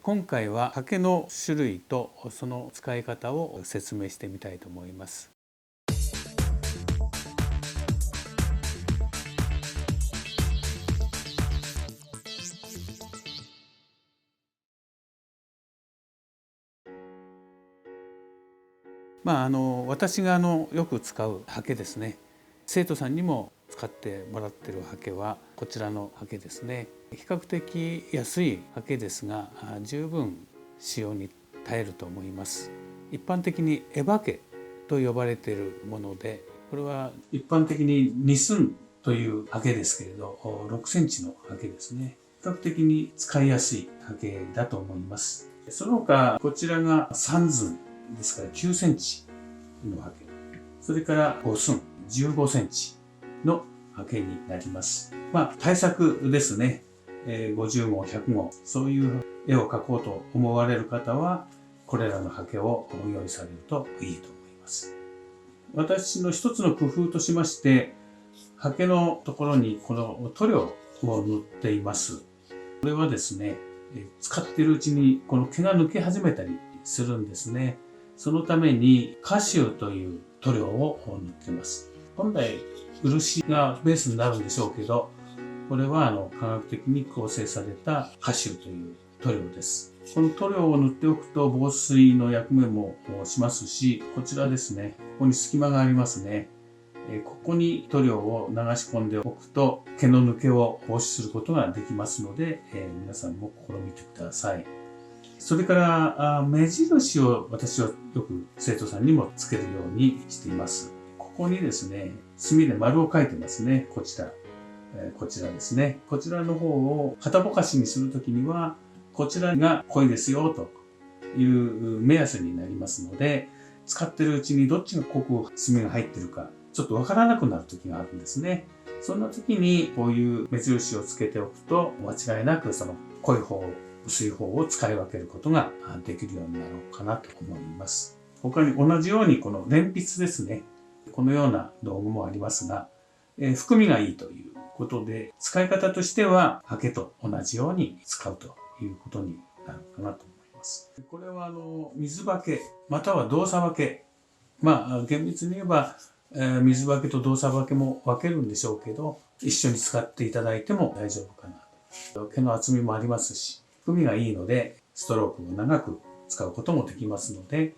今回は刷毛の種類とその使い方を説明してみたいと思います。私がよく使う刷毛ですね。生徒さんにも使ってもらっている刷毛はこちらの刷毛ですね。比較的安い刷毛ですが十分使用に耐えると思います。一般的にエバ毛と呼ばれているもので、これは一般的に2寸という刷毛ですけれど6センチの刷毛ですね。比較的に使いやすい刷毛だと思います。その他こちらが3寸ですから9センチの刷毛、それから5寸15センチの刷毛になります。対策ですね。50号100号そういう絵を描こうと思われる方はこれらの刷毛を用意されるといいと思います。私の一つの工夫としまして、刷毛のところにこの塗料を塗っています。これはですね、使っているうちにこの毛が抜け始めたりするんですね。そのためにカシューという塗料を塗っています。本来漆がベースになるんでしょうけど、これは科学的に構成されたカシューという塗料です。この塗料を塗っておくと防水の役目もしますし、こちらですね、ここに隙間がありますね。ここに塗料を流し込んでおくと毛の抜けを防止することができますので、皆さんも試みてください。それから目印を私はよく生徒さんにもつけるようにしています。ここにですね、墨で丸を描いてますね。こちらですね。こちらの方を肩ぼかしにするときには、こちらが濃いですよという目安になりますので、使ってるうちにどっちが濃く墨が入ってるか、ちょっとわからなくなる時があるんですね。そんな時にこういう目印をつけておくと、間違いなくその濃い方、薄い方を使い分けることができるようになろうかなと思います。他に同じようにこの鉛筆ですね。このような道具もありますが、含みがいいということで、使い方としては刷毛と同じように使うということになるかなと思います。これは水刷毛または動作刷毛。厳密に言えば、水刷毛と動作刷毛も分けるんでしょうけど、一緒に使っていただいても大丈夫かなと。毛の厚みもありますし、含みがいいので、ストロークを長く使うこともできますので、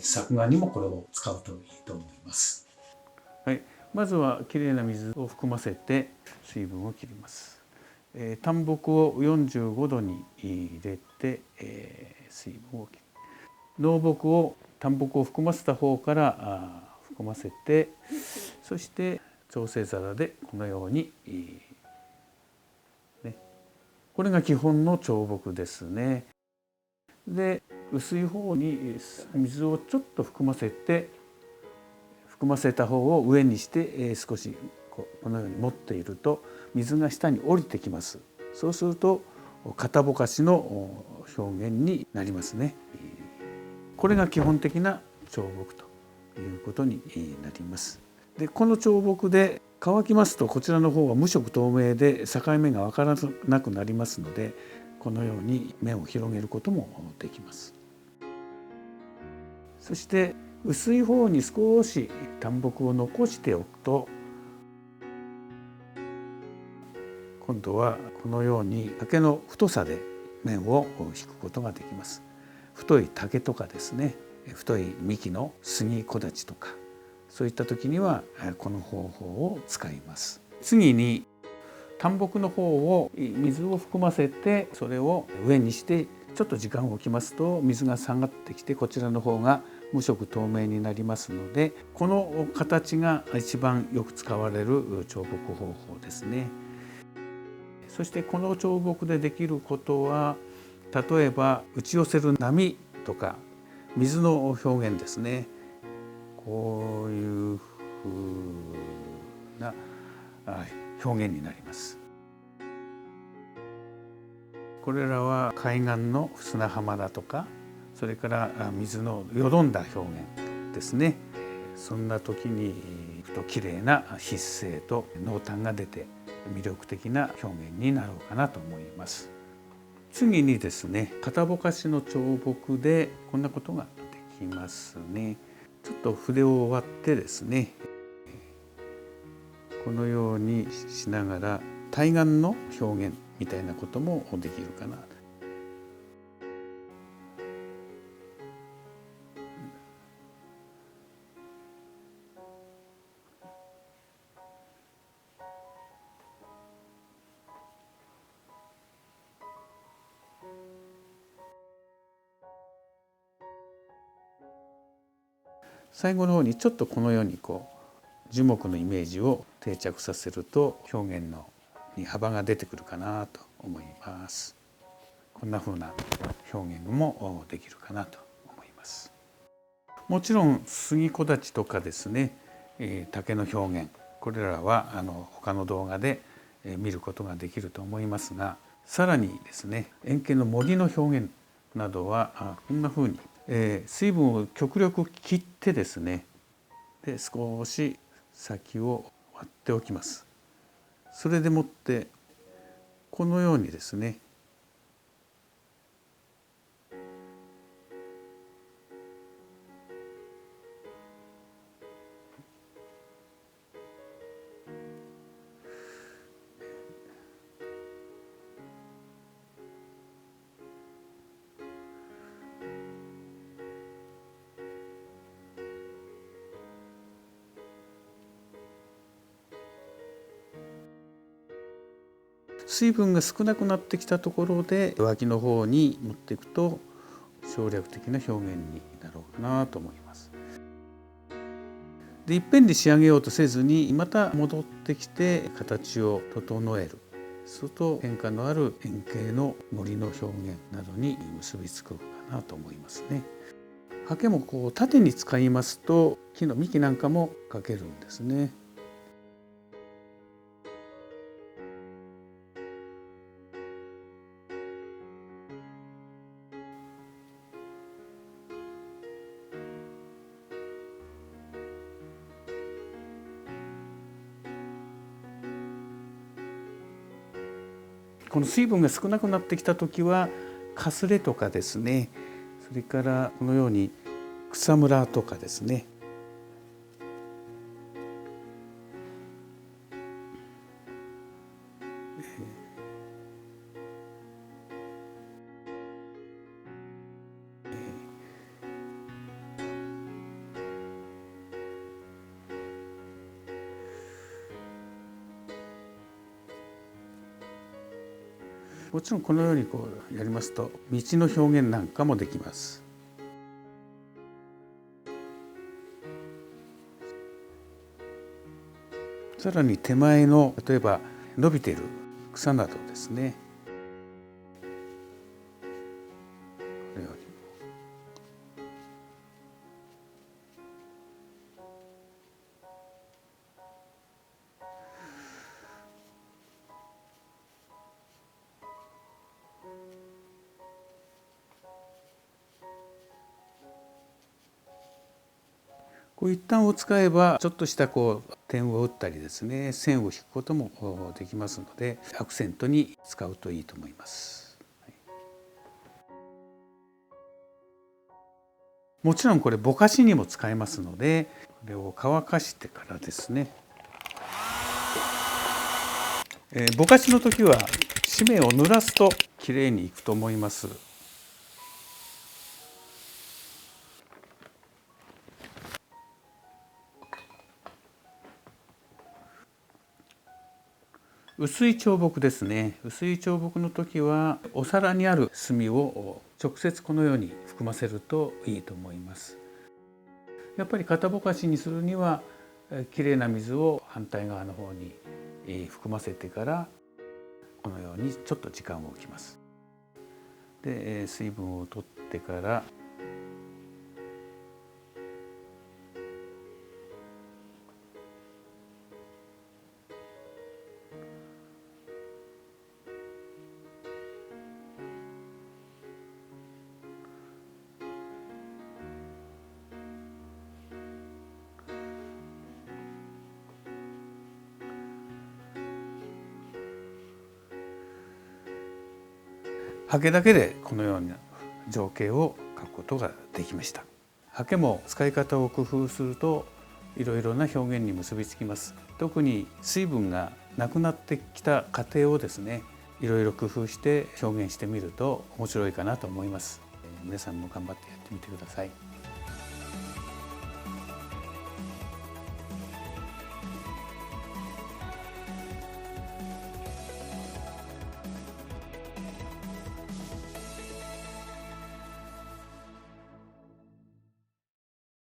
作画にもこれを使うといいと思います。はい、まずはきれいな水を含ませて水分を切ります。淡木を45度に入れて、水分を切る。濃木を淡木を含ませた方から含ませて、そして調整皿でこのように、これが基本の彫木ですね。で薄い方に水をちょっと含ませた方を上にして少しこのように持っていると水が下に降りてきます。そうすると肩ぼかしの表現になりますね。これが基本的な彫木ということになります。でこの彫木で乾きますとこちらの方は無色透明で境目が分からなくなりますので、このように目を広げることもできます。そして薄い方に少し淡木を残しておくと、今度はこのように竹の太さで面を引くことができます。太い竹とかですね、太い幹の杉木立とか、そういった時にはこの方法を使います。次に淡木の方を水を含ませて、それを上にしてちょっと時間を置きますと水が下がってきて、こちらの方が無色透明になりますので、この形が一番よく使われる彫木方法ですね。そしてこの彫木でできることは、例えば打ち寄せる波とか水の表現ですね。こういうふうな表現になります。これらは海岸の砂浜だとか、それから水のよどんだ表現ですね。そんな時にきれいな筆勢と濃淡が出て魅力的な表現になろうかなと思います。次にですね、肩ぼかしの彫木でこんなことができますね。ちょっと筆を割ってですね、このようにしながら対岸の表現みたいなこともできるかな。最後の方にちょっとこのように樹木のイメージを定着させると表現に幅が出てくるかなと思います。こんな風な表現もできるかなと思います。もちろん杉木立とかですね、竹の表現、これらは他の動画で見ることができると思いますが、さらにですね、円形の森の表現などはこんな風に水分を極力切ってですね、で少し先を割っておきます。それでもってこのようにですね、水分が少なくなってきたところで脇の方に持っていくと省略的な表現になろうかなと思います。で、いっぺんで仕上げようとせずにまた戻ってきて形を整える。すると変化のある円形の森の表現などに結びつくかなと思いますね。刷毛も縦に使いますと木の幹なんかも描けるんですね。この水分が少なくなってきた時はかすれとかですね、それからこのように草むらとかですね、もちろんこのようにやりますと道の表現なんかもできます。さらに手前の例えば伸びている草などですね、このように一旦を使えばちょっとした点を打ったりですね、線を引くこともできますのでアクセントに使うといいと思います。もちろんこれぼかしにも使えますので、これを乾かしてからですね、ぼかしの時は紙面を濡らすときれいにいくと思います。薄い彫木ですね。薄い彫木の時はお皿にある墨を直接このように含ませるといいと思います。やっぱり肩ぼかしにするにはきれいな水を反対側の方に含ませてからこのようにちょっと時間を置きます。で水分を取ってから刷毛だけでこのような情景を描くことができました。刷毛も使い方を工夫するといろいろな表現に結びつきます。特に水分がなくなってきた過程をですね、いろいろ工夫して表現してみると面白いかなと思います。皆さんも頑張ってやってみてください。